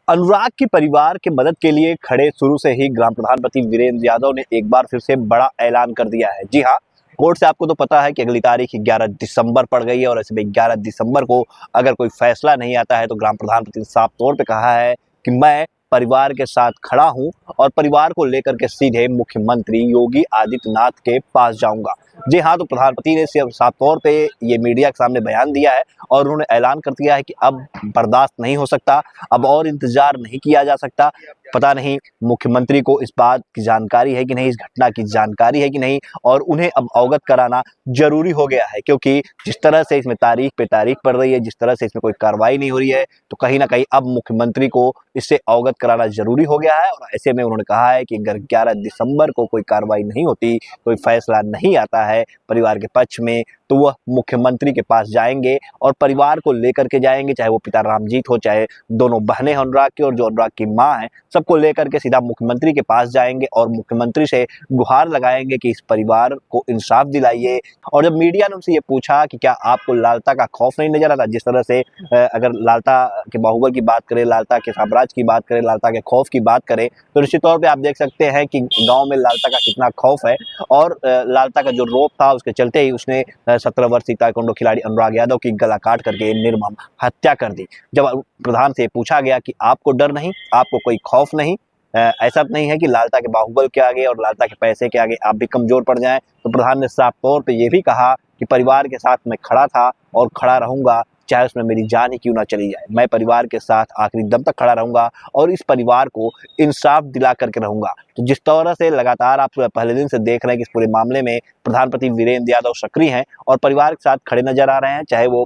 अनुराग के परिवार के मदद के लिए खड़े शुरू से ही ग्राम प्रधान पति वीरेंद्र यादव ने एक बार फिर से बड़ा ऐलान कर दिया है। जी हाँ, कोर्ट से आपको तो पता है कि अगली तारीख 11 दिसंबर पड़ गई है और ऐसे में 11 दिसंबर को अगर कोई फैसला नहीं आता है तो ग्राम प्रधान पति ने साफ तौर पे कहा है कि मैं परिवार के साथ खड़ा हूं और परिवार को लेकर के सीधे मुख्यमंत्री योगी आदित्यनाथ के पास जाऊंगा। जी हाँ, तो प्रधानमंत्री ने साफ तौर पे ये मीडिया के सामने बयान दिया है और उन्होंने ऐलान कर दिया है कि अब बर्दाश्त नहीं हो सकता, अब और इंतजार नहीं किया जा सकता। पता नहीं मुख्यमंत्री को इस बात की जानकारी है कि नहीं, इस घटना की जानकारी है कि नहीं, और उन्हें अब अवगत कराना जरूरी हो गया है, क्योंकि जिस तरह से इसमें तारीख पे तारीख पड़ रही है, जिस तरह से इसमें कोई कार्रवाई नहीं हो रही है, तो कहीं ना कहीं अब मुख्यमंत्री को इससे अवगत कराना जरूरी हो गया है। और ऐसे में उन्होंने कहा है कि अगर 11 दिसंबर को कोई कार्रवाई नहीं होती, कोई फैसला नहीं आता है परिवार के पक्ष में, तो वह मुख्यमंत्री के पास जाएंगे और परिवार को लेकर के जाएंगे, चाहे वो पिता रामजीत हो, चाहे दोनों बहनें अनुराग की और जो अनुराग की माँ है, सबको लेकर के सीधा मुख्यमंत्री के पास जाएंगे और मुख्यमंत्री से गुहार लगाएंगे कि इस परिवार को इंसाफ दिलाइए। और जब मीडिया ने उनसे ये पूछा कि क्या आपको लालता का खौफ नहीं नजर आता, जिस तरह से अगर लालता के बाहुबल की बात करें, लालता के साम्राज्य की बात करें, लालता के खौफ की बात करें, तो निश्चित तौर पे आप देख सकते हैं कि गांव में लालता का कितना खौफ है। और लालता का जो रोप था, उसके चलते ही उसने 17 वर्षीय ताइक्वांडो खिलाड़ी अनुराग यादव की गला काट करके निर्मम हत्या कर दी। जब प्रधान से पूछा गया कि आपको डर नहीं, आपको कोई खौफ नहीं, ऐसा नहीं है कि लालता के बाहुबल के आगे और लालता के पैसे के आगे आप भी कमजोर पड़ जाएं, तो प्रधान ने साफ तौर पे ये भी कहा कि परिवार के साथ मैं खड़ा था और खड़ा रहूंगा, चाहे उसमें मेरी जान ही क्यों ना चली जाए। मैं परिवार के साथ आखिरी दम तक खड़ा रहूंगा और इस परिवार को इंसाफ दिला करके रहूंगा। तो जिस तरह से लगातार आप पहले दिन से देख रहे हैं कि इस पूरे मामले में प्रधानमंत्री वीरेंद्र यादव सक्रिय हैं और परिवार के साथ खड़े नजर आ रहे हैं, चाहे वो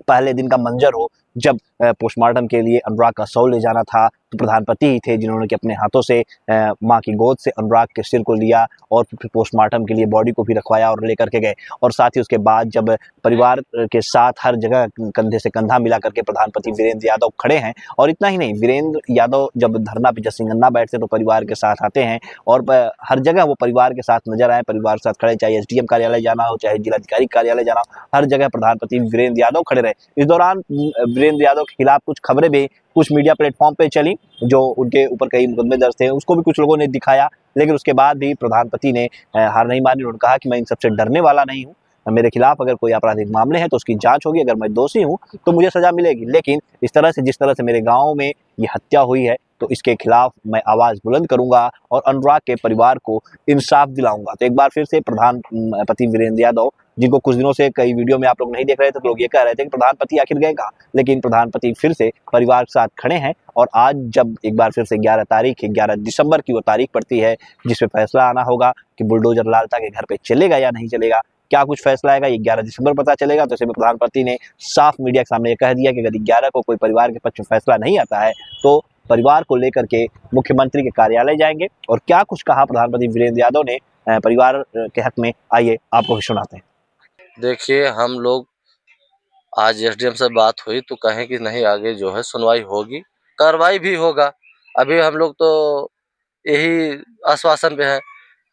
पहले दिन का मंजर हो जब पोस्टमार्टम के लिए अनुराग का शव ले जाना था, तो प्रधानपति ही थे जिन्होंने कि अपने हाथों से मां की गोद से अनुराग के सिर को लिया और फिर पोस्टमार्टम के लिए बॉडी को भी रखवाया और लेकर के गए। और साथ ही उसके बाद जब परिवार के साथ हर जगह कंधे से कंधा मिला करके प्रधानपति वीरेंद्र यादव खड़े हैं। और इतना ही नहीं, वीरेंद्र यादव जब धरना पे जसिंगन्ना बैठते तो परिवार के साथ आते हैं और हर जगह वो परिवार के साथ नजर आए, परिवार के साथ खड़े, चाहे एसडीएम कार्यालय जाना हो, चाहे जिलाधिकारी कार्यालय जाना हो, हर जगह प्रधानपति वीरेंद्र यादव खड़े रहे। इस दौरान वीरेंद्र यादव के खिलाफ कुछ खबरें भी कुछ मीडिया प्लेटफॉर्म पे चली, जो उनके ऊपर कई मुकदमे दर्ज थे, उसको भी कुछ लोगों ने दिखाया, लेकिन उसके बाद भी प्रधानपति ने हार नहीं मानी। उन्होंने कहा कि मैं इन सबसे डरने वाला नहीं हूँ, मेरे खिलाफ अगर कोई आपराधिक मामले हैं तो उसकी जांच होगी, अगर मैं दोषी हूं तो मुझे सजा मिलेगी, लेकिन इस तरह से जिस तरह से मेरे गांव में ये हत्या हुई है तो इसके खिलाफ मैं आवाज बुलंद करूंगा और अनुराग के परिवार को इंसाफ दिलाऊंगा। तो एक बार फिर से प्रधानपति वीरेंद्र यादव, जिनको कुछ दिनों से कई वीडियो में आप लोग नहीं देख रहे थे, तो लोग ये कह रहे थे कि प्रधानपति आखिर गए कहाँ, लेकिन प्रधानपति फिर से परिवार के साथ खड़े हैं। और आज जब एक बार फिर से 11 दिसंबर की वो तारीख पड़ती है जिसपे फैसला आना होगा कि बुलडोजर लालता के घर पे चलेगा या नहीं चलेगा, क्या कुछ फैसला आएगा, ये 11 दिसंबर पता चलेगा। तो ऐसे में प्रधानमंत्री ने साफ मीडिया के सामने ये कह दिया कि अगर 11 को कोई परिवार के पक्ष में फैसला नहीं आता है तो परिवार को लेकर के मुख्यमंत्री के कार्यालय जाएंगे। और क्या कुछ कहा प्रधानमंत्री वीरेंद्र यादव ने परिवार के हक में, आइए आपको भी सुनाते हैं। देखिए, हम लोग आज एसडीएम से बात हुई तो कहें कि नहीं, आगे जो है सुनवाई होगी, कार्रवाई भी होगा। अभी हम लोग तो यही आश्वासन पे हैं,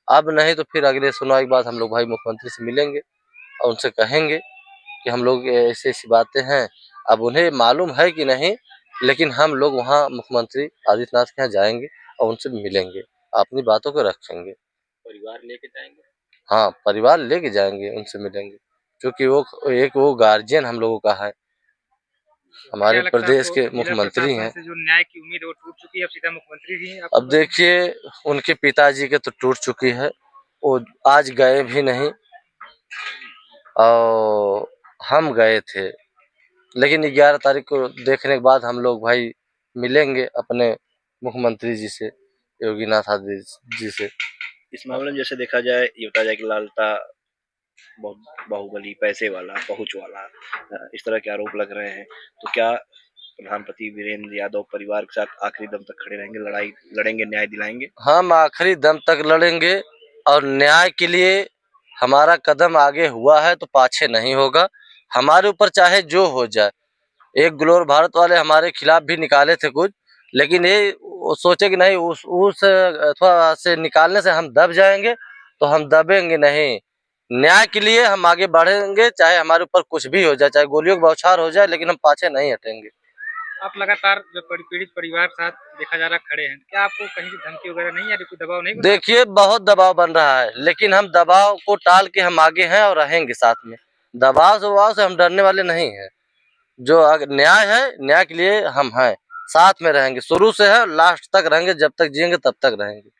अब नहीं तो फिर अगले सुनवाई के बाद हम लोग भाई मुख्यमंत्री से मिलेंगे और उनसे कहेंगे कि हम लोग ऐसी ऐसी बातें हैं। अब उन्हें मालूम है कि नहीं, लेकिन हम लोग वहाँ मुख्यमंत्री आदित्यनाथ के यहाँ जाएंगे और उनसे मिलेंगे, अपनी बातों को रखेंगे। परिवार लेके जाएंगे? हाँ, परिवार लेके जाएंगे, उनसे मिलेंगे, क्योंकि वो गार्जियन हम लोगों का है, हमारे प्रदेश के मुख्यमंत्री हैं। जो न्याय की उम्मीद वो टूट चुकी है, अब सीधा मुख्यमंत्री ही हैं। अब देखिए, उनके पिताजी के तो टूट चुकी है, वो आज गए भी नहीं और हम गए थे, लेकिन 11 तारीख को देखने के बाद हम लोग भाई मिलेंगे अपने मुख्यमंत्री जी से, योगीनाथ आदित्य जी से। इस मामले में जैसे देखा जाए, ये बताया जाए कि लालता बहुत बाहुबली, पैसे वाला, पहुंच वाला, इस तरह के आरोप लग रहे हैं, तो क्या प्रधानपति वीरेंद्र यादव परिवार के साथ आखिरी दम तक खड़े रहेंगे, लड़ाई लड़ेंगे, न्याय दिलाएंगे? हम आखिरी दम तक लड़ेंगे और न्याय के लिए हमारा कदम आगे हुआ है तो पाछे नहीं होगा। हमारे ऊपर चाहे जो हो जाए, एक ग्लोर भारत वाले हमारे खिलाफ भी निकाले थे कुछ, लेकिन ये सोचे कि नहीं, उस अथवा से निकालने से हम दब जाएंगे, तो हम दबेंगे नहीं। न्याय के लिए हम आगे बढ़ेंगे, चाहे हमारे ऊपर कुछ भी हो जाए, चाहे गोलियों की बौछार हो जाए, लेकिन हम पाछे नहीं हटेंगे। आप लगातार जो पीड़ित परिवार के साथ देखा जा रहा खड़े हैं, क्या आपको कहीं से धमकी वगैरह नहीं आ रही, कोई दबाव नहीं बन रहा? देखिए बहुत दबाव बन रहा है, लेकिन हम दबाव को टाल के हम आगे हैं और रहेंगे साथ में। दबाव से हम डरने वाले नहीं हैं। जो न्याय है, न्याय के लिए हम हैं, साथ में रहेंगे, शुरू से है लास्ट तक रहेंगे, जब तक जिएंगे तब तक रहेंगे।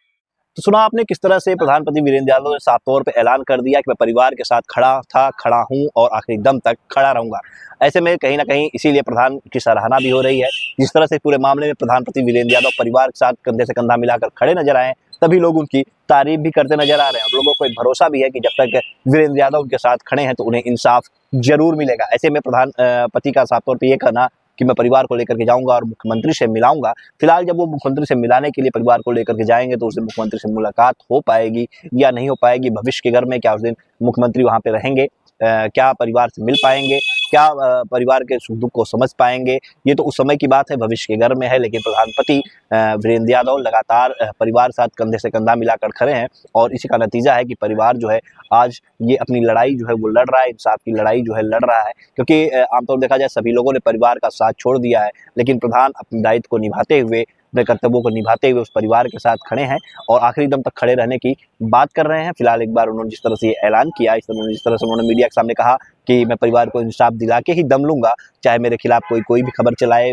तो सुना आपने किस तरह से प्रधानमंत्री वीरेंद्र यादव ने साफ तौर पे ऐलान कर दिया कि मैं परिवार के साथ खड़ा था, खड़ा हूं और आखिरी दम तक खड़ा रहूंगा। ऐसे में कहीं ना कहीं इसीलिए प्रधान की सराहना भी हो रही है। जिस तरह से पूरे मामले में प्रधानमंत्री वीरेंद्र यादव परिवार के साथ कंधे से कंधा मिलाकर खड़े नजर आए, तभी लोग उनकी तारीफ भी करते नजर आ रहे हैं और लोगों को एक भरोसा भी है कि जब तक वीरेंद्र यादव उनके साथ खड़े हैं तो उन्हें इंसाफ जरूर मिलेगा। ऐसे में प्रधानपति का साफ तौर पर यह कहना कि मैं परिवार को लेकर के जाऊंगा और मुख्यमंत्री से मिलाऊंगा, फिलहाल जब वो मुख्यमंत्री से मिलाने के लिए परिवार को लेकर के जाएंगे तो उस दिन मुख्यमंत्री से मुलाकात हो पाएगी या नहीं हो पाएगी, भविष्य के घर में क्या उस दिन मुख्यमंत्री वहां पे रहेंगे, क्या परिवार से मिल पाएंगे, क्या परिवार के सुख दुख को समझ पाएंगे, ये तो उस समय की बात है, भविष्य के घर में है। लेकिन प्रधानमंत्री वीरेंद्र यादव लगातार परिवार के साथ कंधे से कंधा मिलाकर खड़े हैं और इसी का नतीजा है कि परिवार जो है आज ये अपनी लड़ाई जो है वो लड़ रहा है, इंसाफ की लड़ाई जो है लड़ रहा है। क्योंकि आमतौर देखा जाए सभी लोगों ने परिवार का साथ छोड़ दिया है, लेकिन प्रधान अपने दायित्व को निभाते हुए, अपने कर्तव्यों को निभाते हुए उस परिवार के साथ खड़े हैं और आखिरी दम तक खड़े रहने की बात कर रहे हैं। फिलहाल एक बार उन्होंने जिस तरह से ये ऐलान किया, जिस तरह से उन्होंने मीडिया के सामने कहा कि मैं परिवार को इंसाफ दिला के ही दम लूंगा, चाहे मेरे खिलाफ कोई भी खबर चलाए,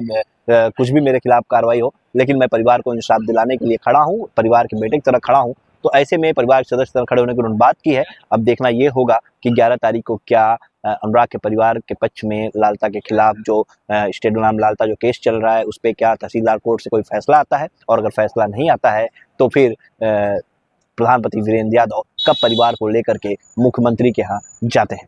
कुछ भी मेरे खिलाफ कार्रवाई हो, लेकिन मैं परिवार को इंसाफ दिलाने के लिए खड़ा हूँ, परिवार के बेटे की तरह खड़ा हूँ। तो ऐसे में परिवार के सदस्य तरह खड़े होने की उन्होंने बात की है। अब देखना ये होगा कि 11 तारीख को क्या अनुराग के परिवार के पक्ष में लालता के खिलाफ जो स्टेट बनाम लालता जो केस चल रहा है उस पर क्या तहसीलदार कोर्ट से कोई फैसला आता है, और अगर फैसला नहीं आता है तो फिर प्रधानमंत्री वीरेंद्र यादव कब परिवार को लेकर के मुख्यमंत्री के यहाँ जाते हैं।